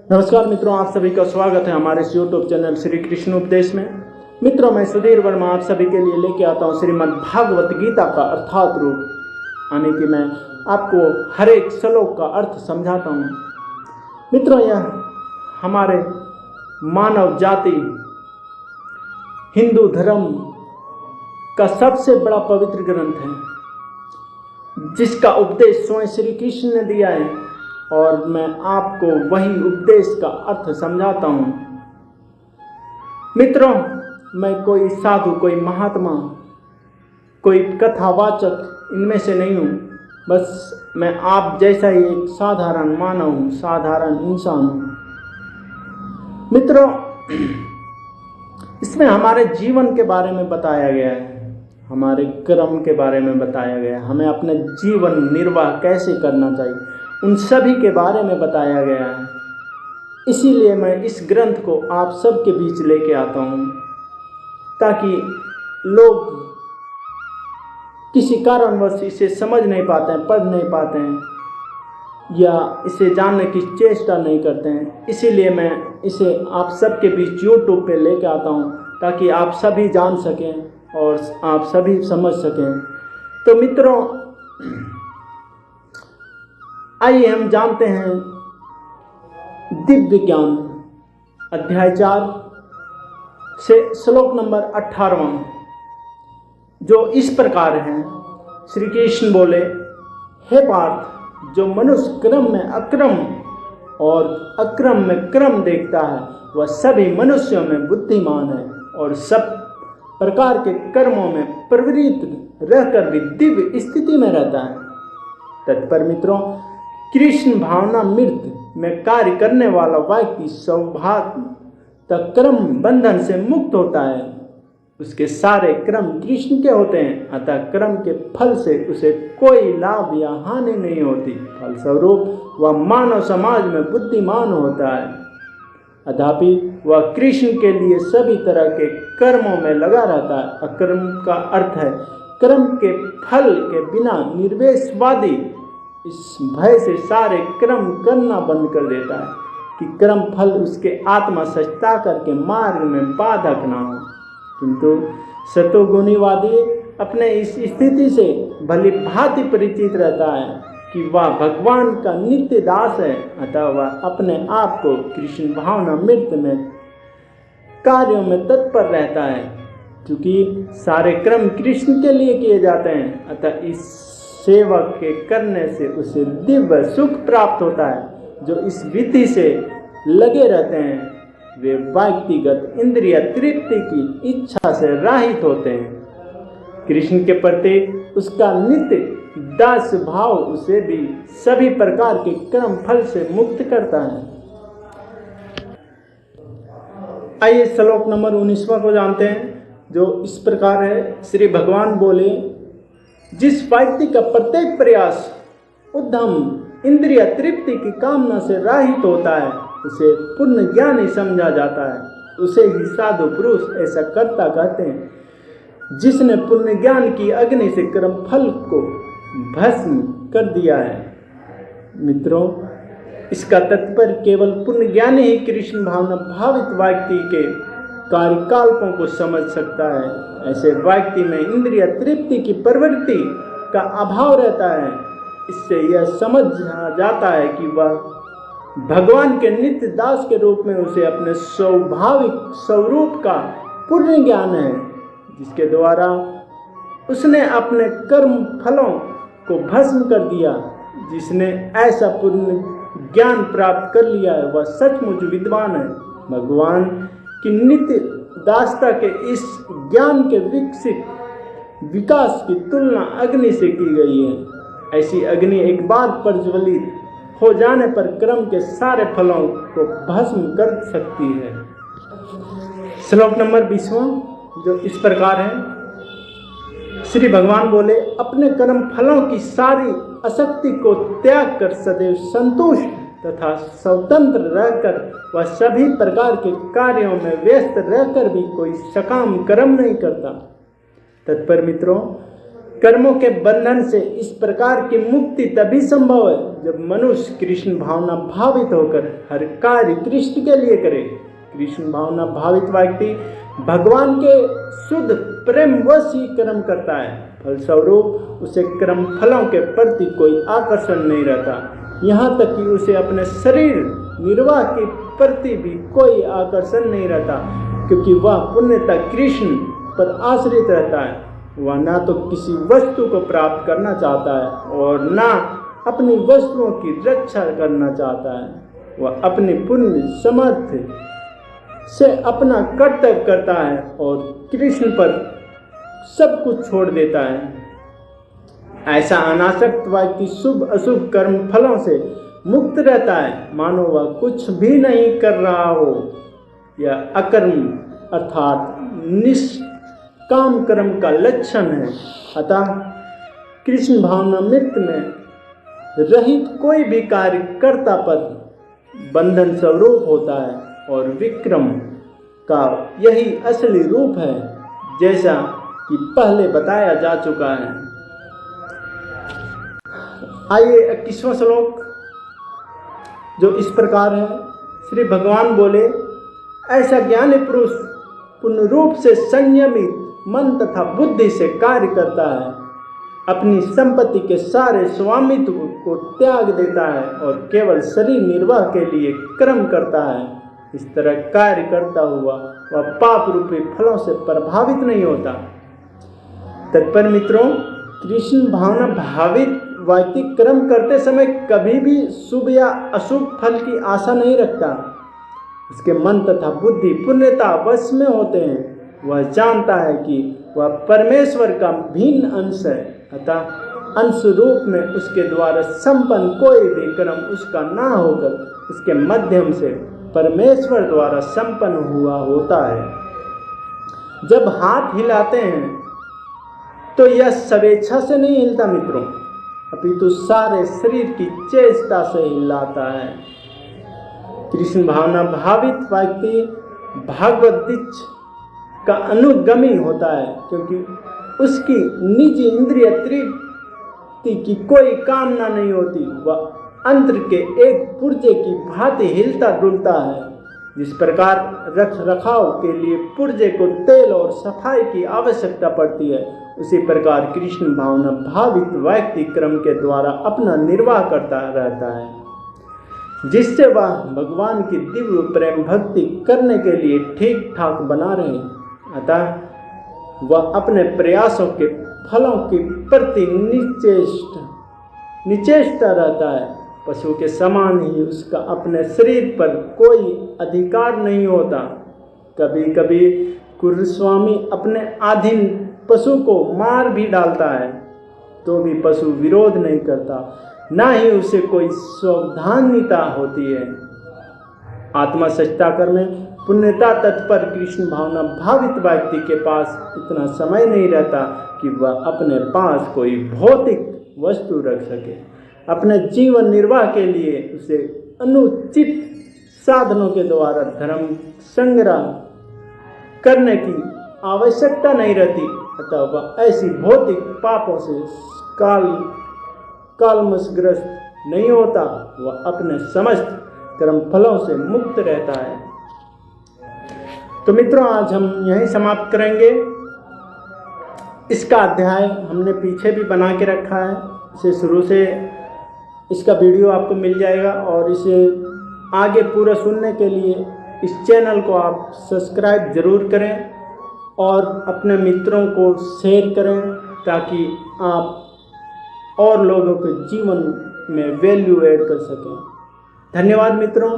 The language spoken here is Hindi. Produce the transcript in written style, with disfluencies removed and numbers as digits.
नमस्कार मित्रों, आप सभी का स्वागत है हमारे इस यूट्यूब चैनल श्री कृष्ण उपदेश में। मित्रों, मैं सुधीर वर्मा आप सभी के लिए लेके आता हूँ श्रीमद् भागवत गीता का अर्थात रूप, यानी कि मैं आपको हर एक श्लोक का अर्थ समझाता हूँ। मित्रों, यह हमारे मानव जाति हिंदू धर्म का सबसे बड़ा पवित्र ग्रंथ है, जिसका उपदेश स्वयं श्री कृष्ण ने दिया है, और मैं आपको वही उपदेश का अर्थ समझाता हूँ। मित्रों, मैं कोई साधु, कोई महात्मा, कोई कथावाचक इनमें से नहीं हूँ। बस मैं आप जैसा ही एक साधारण मानव हूँ, साधारण इंसान हूँ। मित्रों, इसमें हमारे जीवन के बारे में बताया गया है, हमारे कर्म के बारे में बताया गया है, हमें अपने जीवन निर्वाह कैसे करना चाहिए, उन सभी के बारे में बताया गया है। इसीलिए मैं इस ग्रंथ को आप सबके बीच लेके आता हूँ, ताकि लोग किसी कारणवश इसे समझ नहीं पाते हैं, पढ़ नहीं पाते हैं, या इसे जानने की चेष्टा नहीं करते हैं। इसीलिए मैं इसे आप सबके बीच यूट्यूब पे लेके आता हूँ, ताकि आप सभी जान सकें और आप सभी समझ सकें। तो मित्रों, आइए हम जानते हैं दिव्य ज्ञान अध्याय 4 से श्लोक नंबर 18, जो इस प्रकार है। श्री कृष्ण बोले, हे पार्थ, जो मनुष्य क्रम में अक्रम और अक्रम में क्रम देखता है, वह सभी मनुष्यों में बुद्धिमान है और सब प्रकार के कर्मों में प्रवृत्त रहकर भी दिव्य स्थिति में रहता है। तत्पर मित्रों, कृष्ण भावना मृत में कार्य करने वाला व्यक्ति सौभाग्य क्रम बंधन से मुक्त होता है। उसके सारे क्रम कृष्ण के होते हैं, अतः क्रम के फल से उसे कोई लाभ या हानि नहीं होती। फलस्वरूप वह मानव समाज में बुद्धिमान होता है। अथापि वह कृष्ण के लिए सभी तरह के कर्मों में लगा रहता है। अकर्म का अर्थ है कर्म के फल के बिना निर्वेशवादी इस भय से सारे कर्म करना बंद कर देता है कि कर्म फल उसके आत्मा सचता करके मार्ग में बाधक ना हो। किंतु सतोगुणीवादी अपने इस स्थिति से भली भांति परिचित रहता है कि वह भगवान का नित्य दास है, अतः वह अपने आप को कृष्ण भावना मृत में कार्यों में तत्पर रहता है। क्योंकि सारे कर्म कृष्ण के लिए किए जाते हैं, अतः इस सेवक के करने से उसे दिव्य सुख प्राप्त होता है। जो इस विधि से लगे रहते हैं वे व्यक्तिगत इंद्रिय तृप्ति की इच्छा से रहित होते हैं। कृष्ण के प्रति उसका नित्य दास भाव उसे भी सभी प्रकार के कर्म फल से मुक्त करता है। आइए श्लोक नंबर 19वां को जानते हैं, जो इस प्रकार है। श्री भगवान बोले, जिस व्यक्ति का प्रत्येक प्रयास उद्यम इंद्रिय तृप्ति की कामना से रहित होता है, उसे पूर्ण ज्ञानी समझा जाता है। उसे ही साधु पुरुष ऐसा कर्ता कहते हैं, जिसने पूर्ण ज्ञान की अग्नि से कर्म फल को भस्म कर दिया है। मित्रों, इसका तात्पर्य केवल पूर्ण ज्ञानी ही कृष्ण भावना भावित व्यक्ति के कार्यकल्पों को समझ सकता है। ऐसे व्यक्ति में इंद्रिय तृप्ति की प्रवृत्ति का अभाव रहता है। इससे यह समझ जाता है कि वह भगवान के नित्य दास के रूप में उसे अपने स्वाभाविक स्वरूप का पूर्ण ज्ञान है, जिसके द्वारा उसने अपने कर्म फलों को भस्म कर दिया। जिसने ऐसा पूर्ण ज्ञान प्राप्त कर लिया है, वह सचमुच विद्वान है। भगवान कि नित्य दासता के इस ज्ञान के विकसित विकास की तुलना अग्नि से की गई है। ऐसी अग्नि एक बार प्रज्वलित हो जाने पर कर्म के सारे फलों को भस्म कर सकती है। श्लोक नंबर 20वां, जो इस प्रकार है। श्री भगवान बोले, अपने कर्म फलों की सारी आसक्ति को त्याग कर सदैव संतुष्ट तथा स्वतंत्र रहकर वह सभी प्रकार के कार्यों में व्यस्त रहकर भी कोई सकाम कर्म नहीं करता। तत्पर मित्रों, कर्मों के बंधन से इस प्रकार की मुक्ति तभी संभव है जब मनुष्य कृष्ण भावना भावित होकर हर कार्य कृष्ण के लिए करे। कृष्ण भावना भावित व्यक्ति भगवान के शुद्ध प्रेम वश ही कर्म करता है। फलस्वरूप उसे कर्म फलों के प्रति कोई आकर्षण नहीं रहता, यहाँ तक कि उसे अपने शरीर निर्वाह के प्रति भी कोई आकर्षण नहीं रहता, क्योंकि वह पुण्यता कृष्ण पर आश्रित रहता है। वह ना तो किसी वस्तु को प्राप्त करना चाहता है और ना अपनी वस्तुओं की रक्षा करना चाहता है। वह अपनी पुण्य समर्थ से अपना कर्तव्य करता है और कृष्ण पर सब कुछ छोड़ देता है। ऐसा अनासक्त व्यक्ति शुभ अशुभ कर्म फलों से मुक्त रहता है, मानो वह कुछ भी नहीं कर रहा हो। यह अकर्म अर्थात निष्काम कर्म का लक्षण है। अतः कृष्ण भावनामृत में रहित कोई भी कार्य कर्ता पर बंधन स्वरूप होता है और विक्रम का यही असली रूप है, जैसा कि पहले बताया जा चुका है। आइए 21वां श्लोक जो इस प्रकार है। श्री भगवान बोले, ऐसा ज्ञानी पुरुष पूर्ण रूप से संयमित मन तथा बुद्धि से कार्य करता है, अपनी संपत्ति के सारे स्वामित्व को त्याग देता है और केवल शरीर निर्वाह के लिए कर्म करता है। इस तरह कार्य करता हुआ वह पाप रूपी फलों से प्रभावित नहीं होता। तत्पर मित्रों, कृष्ण भावना भावित व्यक्ति कर्म करते समय कभी भी शुभ या अशुभ फल की आशा नहीं रखता। उसके मन तथा बुद्धि पुण्यता वश में होते हैं। वह जानता है कि वह परमेश्वर का भिन्न अंश है, अतः अंश रूप में उसके द्वारा संपन्न कोई भी कर्म उसका ना होकर उसके माध्यम से परमेश्वर द्वारा संपन्न हुआ होता है। जब हाथ हिलाते हैं तो यह स्वेच्छा से नहीं हिलता मित्रों, अपितु सारे शरीर की चेष्टा से हिलाता है। कृष्ण भावना भावित व्यक्ति भागवत दीक्षा का अनुगामी होता है, क्योंकि उसकी निजी इंद्रिय तृप्ति की कोई कामना नहीं होती। वह अंतर के एक पुर्जे की भांति हिलता डुलता है। जिस प्रकार रख रखाव के लिए पुर्जे को तेल और सफाई की आवश्यकता पड़ती है, उसी प्रकार कृष्ण भावना भावित व्यक्ति क्रम के द्वारा अपना निर्वाह करता रहता है, जिससे वह भगवान की दिव्य प्रेम भक्ति करने के लिए ठीक ठाक बना रहे। अतः वह अपने प्रयासों के फलों के प्रति निचेष्टा रहता है। पशु के समान ही उसका अपने शरीर पर कोई अधिकार नहीं होता। कभी कभी कुरुस्वामी अपने अधीन पशु को मार भी डालता है, तो भी पशु विरोध नहीं करता, ना ही उसे कोई सावधानीता होती है। आत्मा सच्चाकर में पुण्यता तत्पर कृष्ण भावना भावित व्यक्ति के पास इतना समय नहीं रहता कि वह अपने पास कोई भौतिक वस्तु रख सके। अपने जीवन निर्वाह के लिए उसे अनुचित साधनों के द्वारा धर्म संग्रह करने की आवश्यकता नहीं रहती। अतः वह ऐसी भौतिक पापों से कालमसग्रस्त नहीं होता। वह अपने समस्त कर्म फलों से मुक्त रहता है। तो मित्रों, आज हम यहीं समाप्त करेंगे। इसका अध्याय हमने पीछे भी बना के रखा है, इसे शुरू से इसका वीडियो आपको मिल जाएगा, और इसे आगे पूरा सुनने के लिए इस चैनल को आप सब्सक्राइब ज़रूर करें और अपने मित्रों को शेयर करें, ताकि आप और लोगों के जीवन में वैल्यू ऐड कर सकें। धन्यवाद मित्रों।